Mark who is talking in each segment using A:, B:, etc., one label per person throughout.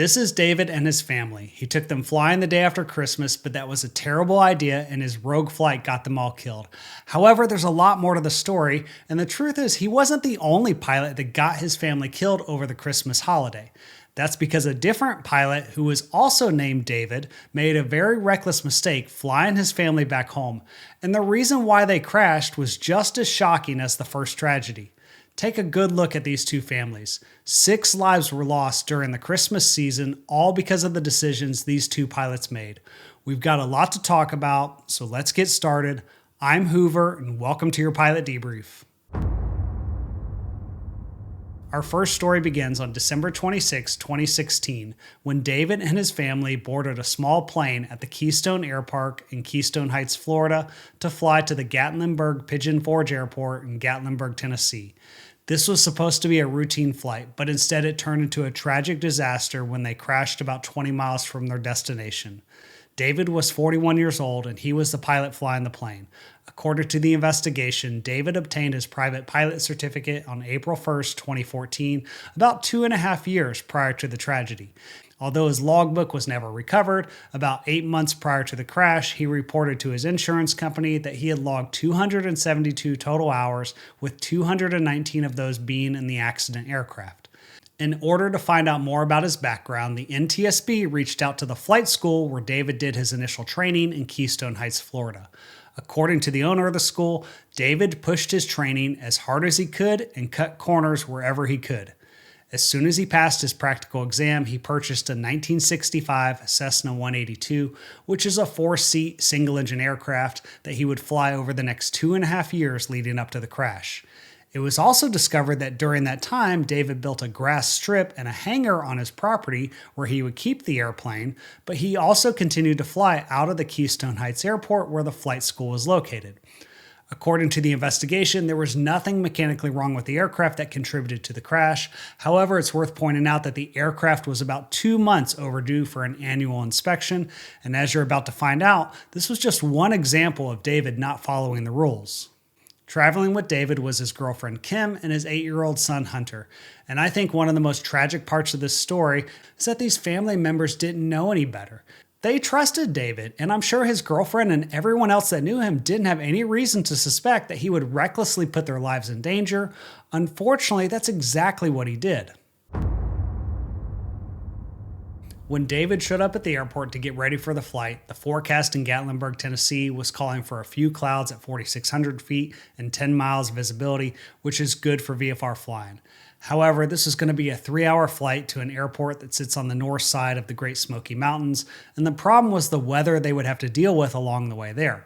A: This is David and his family. He took them flying the day after Christmas, but that was a terrible idea and his rogue flight got them all killed. However, there's a lot more to the story, and the truth is he wasn't the only pilot that got his family killed over the Christmas holiday. That's because a different pilot, who was also named David, made a very reckless mistake flying his family back home, and the reason why they crashed was just as shocking as the first tragedy. Take a good look at these two families. 6 lives were lost during the Christmas season, all because of the decisions these two pilots made. We've got a lot to talk about, so let's get started. I'm Hoover, and welcome to your Pilot Debrief. Our first story begins on December 26, 2016, when David and his family boarded a small plane at the Keystone Airport in Keystone Heights, Florida, to fly to the Gatlinburg-Pigeon Forge Airport in Gatlinburg, Tennessee. This was supposed to be a routine flight, but instead it turned into a tragic disaster when they crashed about 20 miles from their destination. David was 41 years old and he was the pilot flying the plane. According to the investigation, David obtained his private pilot certificate on April 1st, 2014, about 2.5 years prior to the tragedy. Although his logbook was never recovered, about 8 months prior to the crash, he reported to his insurance company that he had logged 272 total hours, with 219 of those being in the accident aircraft. In order to find out more about his background, the NTSB reached out to the flight school where David did his initial training in Keystone Heights, Florida. According to the owner of the school, David pushed his training as hard as he could and cut corners wherever he could. As soon as he passed his practical exam, he purchased a 1965 Cessna 182, which is a 4-seat single-engine aircraft that he would fly over the next 2.5 years leading up to the crash. It was also discovered that during that time, David built a grass strip and a hangar on his property where he would keep the airplane, but he also continued to fly out of the Keystone Heights Airport where the flight school was located. According to the investigation, there was nothing mechanically wrong with the aircraft that contributed to the crash. However, it's worth pointing out that the aircraft was about 2 months overdue for an annual inspection, and as you're about to find out, this was just one example of David not following the rules. Traveling with David was his girlfriend Kim and his 8-year-old son Hunter. And I think one of the most tragic parts of this story is that these family members didn't know any better. They trusted David, and I'm sure his girlfriend and everyone else that knew him didn't have any reason to suspect that he would recklessly put their lives in danger. Unfortunately, that's exactly what he did. When David showed up at the airport to get ready for the flight, the forecast in Gatlinburg, Tennessee was calling for a few clouds at 4,600 feet and 10 miles visibility, which is good for VFR flying. However, this is going to be a 3-hour flight to an airport that sits on the north side of the Great Smoky Mountains, and the problem was the weather they would have to deal with along the way there.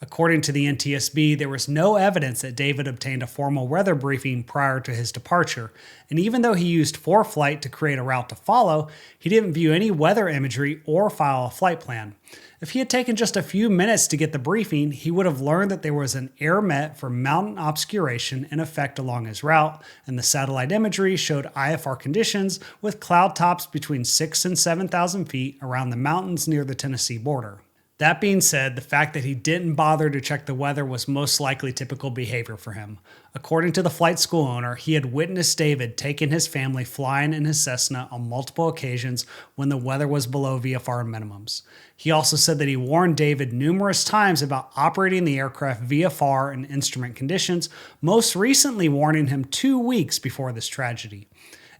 A: According to the NTSB, there was no evidence that David obtained a formal weather briefing prior to his departure, and even though he used ForeFlight to create a route to follow, he didn't view any weather imagery or file a flight plan. If he had taken just a few minutes to get the briefing, he would have learned that there was an AIRMET for mountain obscuration in effect along his route, and the satellite imagery showed IFR conditions with cloud tops between 6,000 and 7,000 feet around the mountains near the Tennessee border. That being said, the fact that he didn't bother to check the weather was most likely typical behavior for him. According to the flight school owner, he had witnessed David taking his family flying in his Cessna on multiple occasions when the weather was below VFR minimums. He also said that he warned David numerous times about operating the aircraft VFR in instrument conditions, most recently warning him 2 weeks before this tragedy.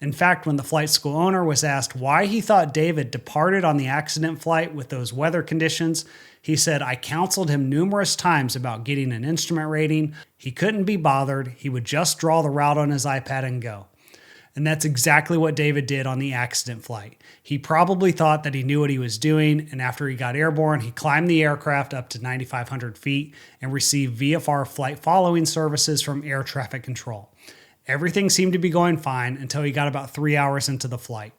A: In fact, when the flight school owner was asked why he thought David departed on the accident flight with those weather conditions, he said, "I counseled him numerous times about getting an instrument rating. He couldn't be bothered. He would just draw the route on his iPad and go." And that's exactly what David did on the accident flight. He probably thought that he knew what he was doing, and after he got airborne, he climbed the aircraft up to 9,500 feet and received VFR flight following services from air traffic control. Everything seemed to be going fine until he got about 3 hours into the flight.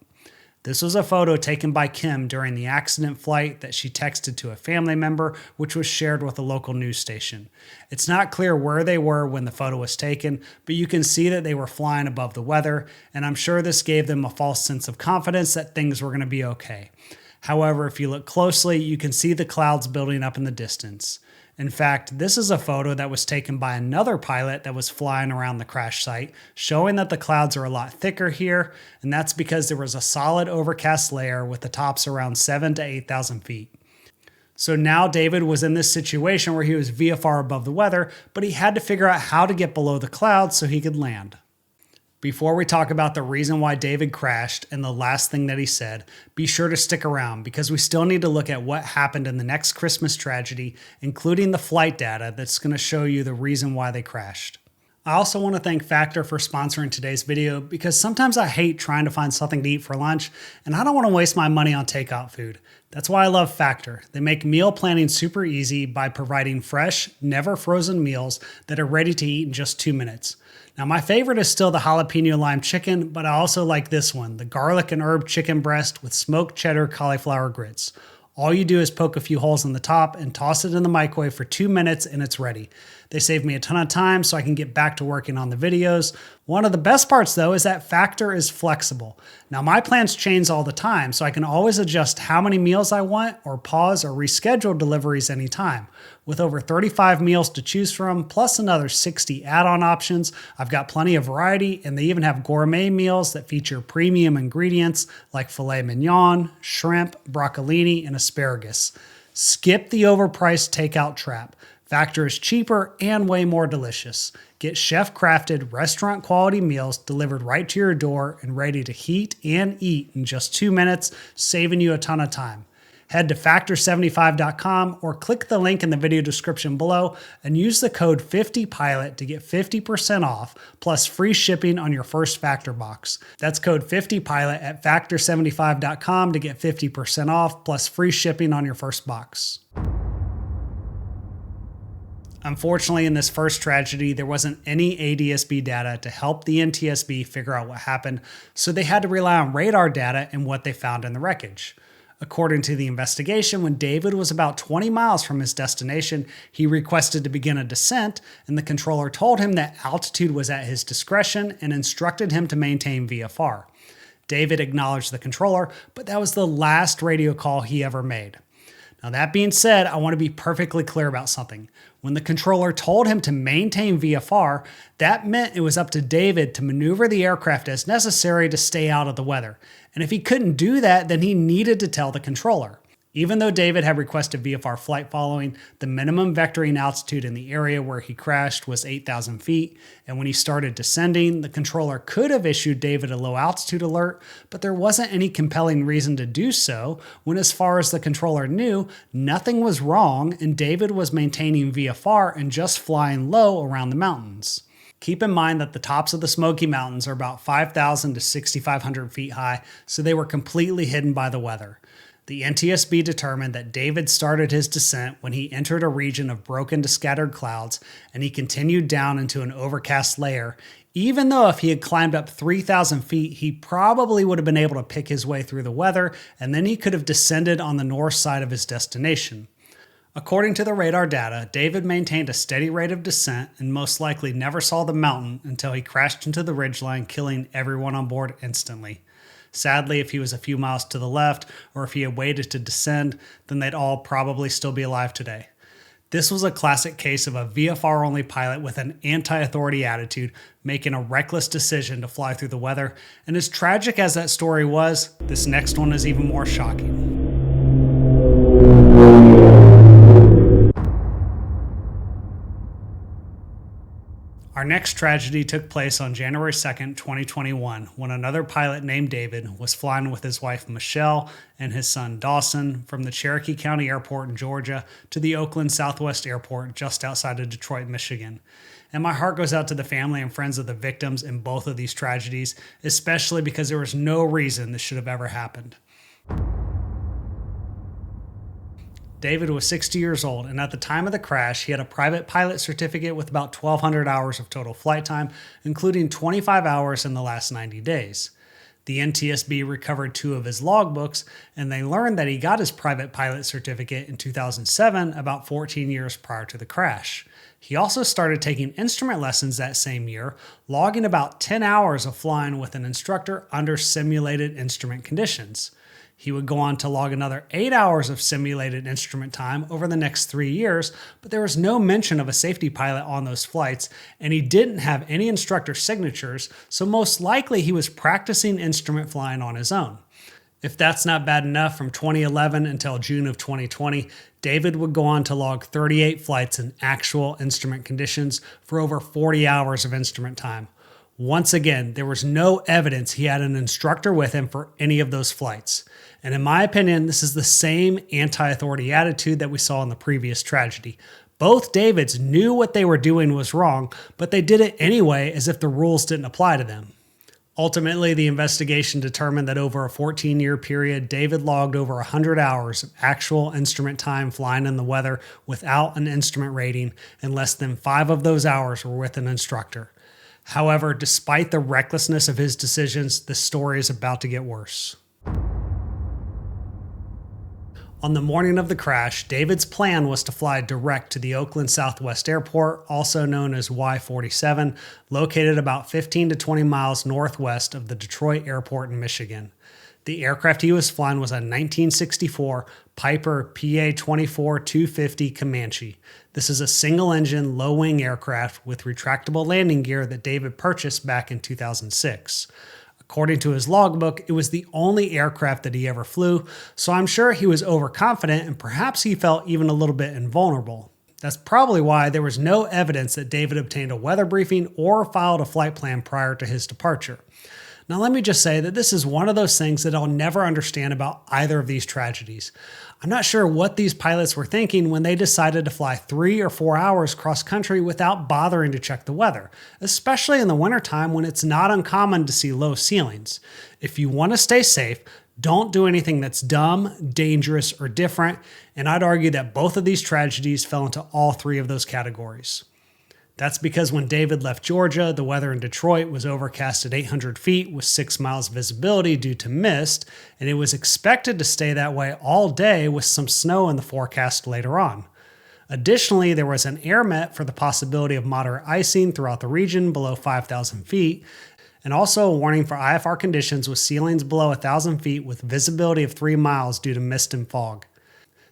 A: This was a photo taken by Kim during the accident flight that she texted to a family member, which was shared with a local news station. It's not clear where they were when the photo was taken, but you can see that they were flying above the weather, and I'm sure this gave them a false sense of confidence that things were going to be okay. However, if you look closely, you can see the clouds building up in the distance. In fact, this is a photo that was taken by another pilot that was flying around the crash site, showing that the clouds are a lot thicker here, and that's because there was a solid overcast layer with the tops around 7,000 to 8,000 feet. So now David was in this situation where he was VFR above the weather, but he had to figure out how to get below the clouds so he could land. Before we talk about the reason why David crashed and the last thing that he said, be sure to stick around because we still need to look at what happened in the next Christmas tragedy, including the flight data that's going to show you the reason why they crashed. I also want to thank Factor for sponsoring today's video because sometimes I hate trying to find something to eat for lunch and I don't want to waste my money on takeout food. That's why I love Factor. They make meal planning super easy by providing fresh, never frozen meals that are ready to eat in just 2 minutes. Now my favorite is still the jalapeno lime chicken, but I also like this one, the garlic and herb chicken breast with smoked cheddar cauliflower grits. All you do is poke a few holes in the top and toss it in the microwave for 2 minutes and it's ready. They save me a ton of time so I can get back to working on the videos. One of the best parts though is that Factor is flexible. Now my plans change all the time, so I can always adjust how many meals I want or pause or reschedule deliveries anytime. With over 35 meals to choose from, plus another 60 add-on options, I've got plenty of variety, and they even have gourmet meals that feature premium ingredients like filet mignon, shrimp, broccolini, and asparagus. Skip the overpriced takeout trap. Factor is cheaper and way more delicious. Get chef-crafted, restaurant-quality meals delivered right to your door and ready to heat and eat in just 2 minutes, saving you a ton of time. Head to factor75.com or click the link in the video description below and use the code 50pilot to get 50% off plus free shipping on your first Factor box. That's code 50pilot at factor75.com to get 50% off plus free shipping on your first box. Unfortunately, in this first tragedy, there wasn't any ADS-B data to help the NTSB figure out what happened, so they had to rely on radar data and what they found in the wreckage. According to the investigation, when David was about 20 miles from his destination, he requested to begin a descent, and the controller told him that altitude was at his discretion and instructed him to maintain VFR. David acknowledged the controller, but that was the last radio call he ever made. Now that being said, I want to be perfectly clear about something. When the controller told him to maintain VFR, that meant it was up to David to maneuver the aircraft as necessary to stay out of the weather. And if he couldn't do that, then he needed to tell the controller. Even though David had requested VFR flight following, the minimum vectoring altitude in the area where he crashed was 8,000 feet, and when he started descending, the controller could have issued David a low altitude alert, but there wasn't any compelling reason to do so when, as far as the controller knew, nothing was wrong and David was maintaining VFR and just flying low around the mountains. Keep in mind that the tops of the Smoky Mountains are about 5,000 to 6,500 feet high, so they were completely hidden by the weather. The NTSB determined that David started his descent when he entered a region of broken to scattered clouds, and he continued down into an overcast layer, even though if he had climbed up 3,000 feet, he probably would have been able to pick his way through the weather, and then he could have descended on the north side of his destination. According to the radar data, David maintained a steady rate of descent and most likely never saw the mountain until he crashed into the ridgeline, killing everyone on board instantly. Sadly, if he was a few miles to the left, or if he had waited to descend, then they'd all probably still be alive today. This was a classic case of a VFR-only pilot with an anti-authority attitude making a reckless decision to fly through the weather, and as tragic as that story was, this next one is even more shocking. Our next tragedy took place on January 2nd, 2021, when another pilot named David was flying with his wife Michelle and his son Dawson from the Cherokee County Airport in Georgia to the Oakland Southwest Airport just outside of Detroit, Michigan. And my heart goes out to the family and friends of the victims in both of these tragedies, especially because there was no reason this should have ever happened. David was 60 years old, and at the time of the crash, he had a private pilot certificate with about 1,200 hours of total flight time, including 25 hours in the last 90 days. The NTSB recovered 2 of his logbooks, and they learned that he got his private pilot certificate in 2007, about 14 years prior to the crash. He also started taking instrument lessons that same year, logging about 10 hours of flying with an instructor under simulated instrument conditions. He would go on to log another 8 hours of simulated instrument time over the next 3 years, but there was no mention of a safety pilot on those flights, and he didn't have any instructor signatures, so most likely he was practicing instrument flying on his own. If that's not bad enough, from 2011 until June of 2020, David would go on to log 38 flights in actual instrument conditions for over 40 hours of instrument time. Once again, there was no evidence he had an instructor with him for any of those flights. And in my opinion, this is the same anti-authority attitude that we saw in the previous tragedy. Both Davids knew what they were doing was wrong, but they did it anyway as if the rules didn't apply to them. Ultimately, the investigation determined that over a 14-year period, David logged over 100 hours of actual instrument time flying in the weather without an instrument rating, and less than 5 of those hours were with an instructor. However, despite the recklessness of his decisions, the story is about to get worse. On the morning of the crash, David's plan was to fly direct to the Oakland Southwest Airport, also known as Y-47, located about 15 to 20 miles northwest of the Detroit Airport in Michigan. The aircraft he was flying was a 1964 Piper PA-24-250 Comanche. This is a single-engine, low-wing aircraft with retractable landing gear that David purchased back in 2006. According to his logbook, it was the only aircraft that he ever flew, so I'm sure he was overconfident and perhaps he felt even a little bit invulnerable. That's probably why there was no evidence that David obtained a weather briefing or filed a flight plan prior to his departure. Now let me just say that this is one of those things that I'll never understand about either of these tragedies. I'm not sure what these pilots were thinking when they decided to fly 3 or 4 hours cross country without bothering to check the weather, especially in the wintertime when it's not uncommon to see low ceilings. If you want to stay safe, don't do anything that's dumb, dangerous, or different, and I'd argue that both of these tragedies fell into all 3 of those categories. That's because when David left Georgia, the weather in Detroit was overcast at 800 feet with 6 miles visibility due to mist, and it was expected to stay that way all day with some snow in the forecast later on. Additionally, there was an AIRMET for the possibility of moderate icing throughout the region below 5,000 feet, and also a warning for IFR conditions with ceilings below 1,000 feet with visibility of 3 miles due to mist and fog.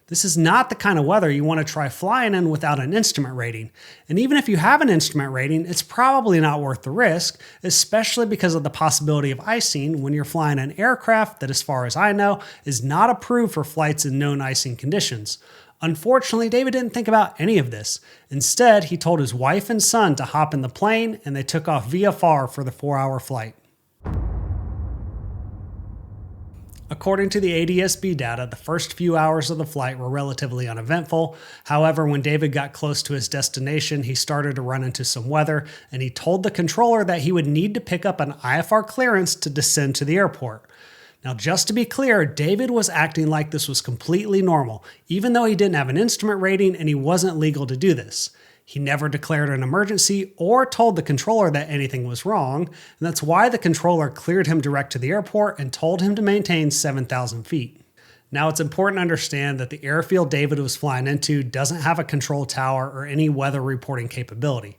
A: This is not the kind of weather you want to try flying in without an instrument rating. And even if you have an instrument rating, it's probably not worth the risk, especially because of the possibility of icing when you're flying an aircraft that, as far as I know, is not approved for flights in known icing conditions. Unfortunately, David didn't think about any of this. Instead, he told his wife and son to hop in the plane, and they took off VFR for the 4-hour flight. According to the ADS-B data, the first few hours of the flight were relatively uneventful. However, when David got close to his destination, he started to run into some weather, and he told the controller that he would need to pick up an IFR clearance to descend to the airport. Now, just to be clear, David was acting like this was completely normal, even though he didn't have an instrument rating and he wasn't legal to do this. He never declared an emergency or told the controller that anything was wrong, and that's why the controller cleared him direct to the airport and told him to maintain 7,000 feet. Now, it's important to understand that the airfield David was flying into doesn't have a control tower or any weather reporting capability.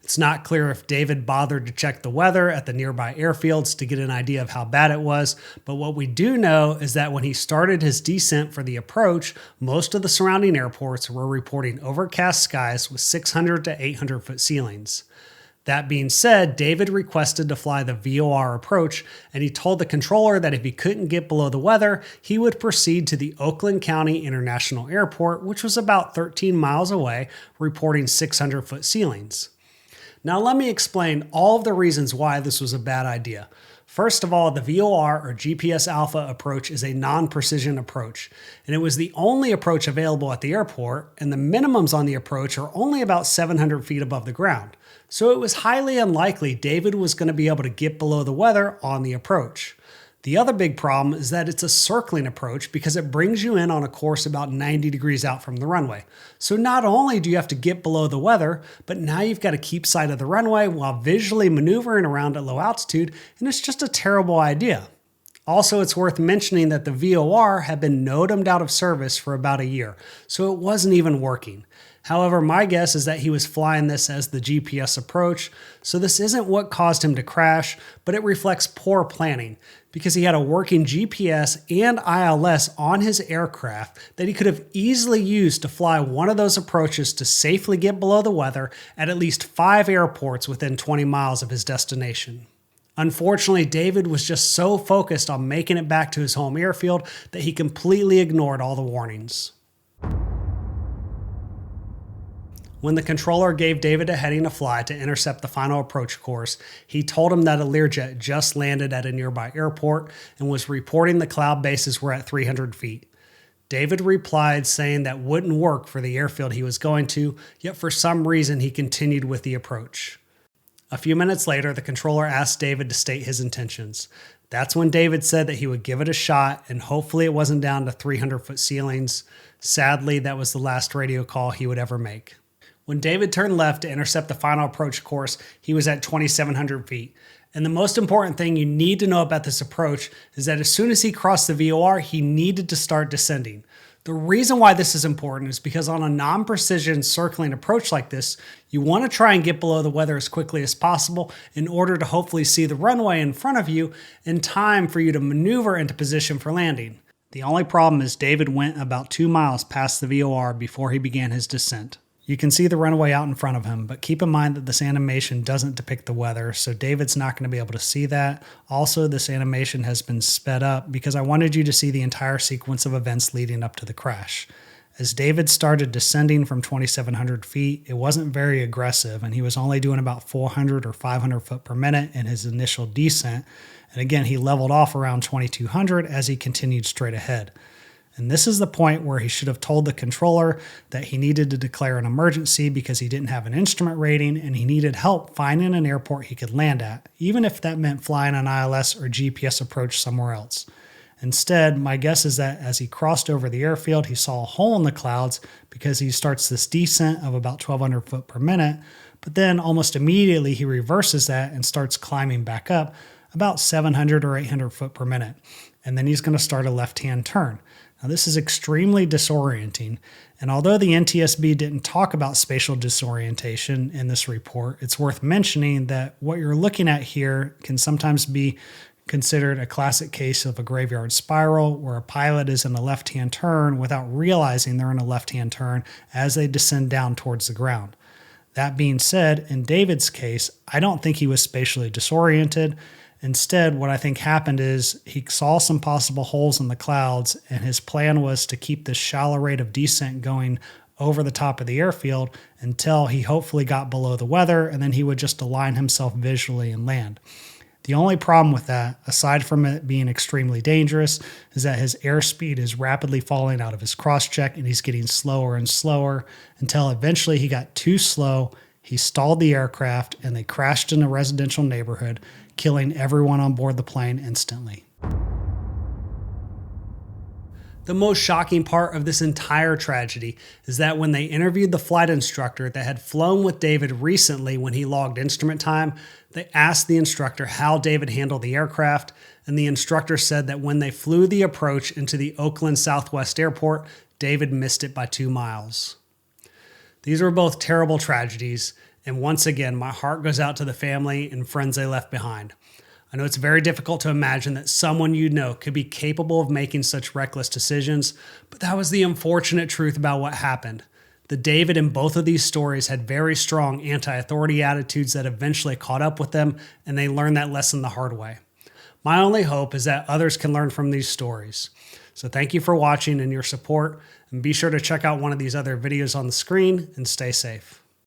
A: It's not clear if David bothered to check the weather at the nearby airfields to get an idea of how bad it was, but what we do know is that when he started his descent for the approach, most of the surrounding airports were reporting overcast skies with 600 to 800 foot ceilings. That being said, David requested to fly the VOR approach, and he told the controller that if he couldn't get below the weather, he would proceed to the Oakland County International Airport, which was about 13 miles away, reporting 600 foot ceilings. Now let me explain all of the reasons why this was a bad idea. First of all, the VOR or GPS Alpha approach is a non-precision approach, and it was the only approach available at the airport, and the minimums on the approach are only about 700 feet above the ground. So it was highly unlikely David was going to be able to get below the weather on the approach. The other big problem is that it's a circling approach because it brings you in on a course about 90 degrees out from the runway. So not only do you have to get below the weather, but now you've got to keep sight of the runway while visually maneuvering around at low altitude, and it's just a terrible idea. Also, it's worth mentioning that the VOR had been NOTAMed out of service for about a year, so it wasn't even working. However, my guess is that he was flying this as the GPS approach, so this isn't what caused him to crash, but it reflects poor planning because he had a working GPS and ILS on his aircraft that he could have easily used to fly one of those approaches to safely get below the weather at least 5 airports within 20 miles of his destination. Unfortunately, David was just so focused on making it back to his home airfield that he completely ignored all the warnings. When the controller gave David a heading to fly to intercept the final approach course, he told him that a Learjet just landed at a nearby airport and was reporting the cloud bases were at 300 feet. David replied saying that wouldn't work for the airfield he was going to, yet for some reason he continued with the approach. A few minutes later, the controller asked David to state his intentions. That's when David said that he would give it a shot and hopefully it wasn't down to 300-foot ceilings. Sadly, that was the last radio call he would ever make. When David turned left to intercept the final approach course, he was at 2,700 feet. And the most important thing you need to know about this approach is that as soon as he crossed the VOR, he needed to start descending. The reason why this is important is because on a non-precision circling approach like this, you want to try and get below the weather as quickly as possible in order to hopefully see the runway in front of you in time for you to maneuver into position for landing. The only problem is David went about 2 miles past the VOR before he began his descent. You can see the runway out in front of him, but keep in mind that this animation doesn't depict the weather, so David's not going to be able to see that. Also, this animation has been sped up because I wanted you to see the entire sequence of events leading up to the crash. As David started descending from 2,700 feet, it wasn't very aggressive, and he was only doing about 400 or 500 foot per minute in his initial descent. And again, he leveled off around 2,200 as he continued straight ahead. And this is the point where he should have told the controller that he needed to declare an emergency because he didn't have an instrument rating and he needed help finding an airport he could land at, even if that meant flying an ILS or GPS approach somewhere else. Instead, my guess is that as he crossed over the airfield, he saw a hole in the clouds because he starts this descent of about 1,200 foot per minute, but then almost immediately he reverses that and starts climbing back up about 700 or 800 foot per minute. And then he's going to start a left-hand turn. Now, this is extremely disorienting, and although the NTSB didn't talk about spatial disorientation in this report, it's worth mentioning that what you're looking at here can sometimes be considered a classic case of a graveyard spiral where a pilot is in a left-hand turn without realizing they're in a left-hand turn as they descend down towards the ground. That being said, in David's case, I don't think he was spatially disoriented. Instead, what I think happened is he saw some possible holes in the clouds, and his plan was to keep this shallow rate of descent going over the top of the airfield until he hopefully got below the weather, and then he would just align himself visually and land. The only problem with that, aside from it being extremely dangerous, is that his airspeed is rapidly falling out of his crosscheck, and he's getting slower and slower until eventually he got too slow. He stalled the aircraft, and they crashed in a residential neighborhood, killing everyone on board the plane instantly. The most shocking part of this entire tragedy is that when they interviewed the flight instructor that had flown with David recently when he logged instrument time, they asked the instructor how David handled the aircraft, and the instructor said that when they flew the approach into the Oakland Southwest Airport, David missed it by 2 miles. These were both terrible tragedies, and once again, my heart goes out to the family and friends they left behind. I know it's very difficult to imagine that someone you know could be capable of making such reckless decisions, but that was the unfortunate truth about what happened. The David in both of these stories had very strong anti-authority attitudes that eventually caught up with them, and they learned that lesson the hard way. My only hope is that others can learn from these stories. So thank you for watching and your support, and be sure to check out one of these other videos on the screen and stay safe.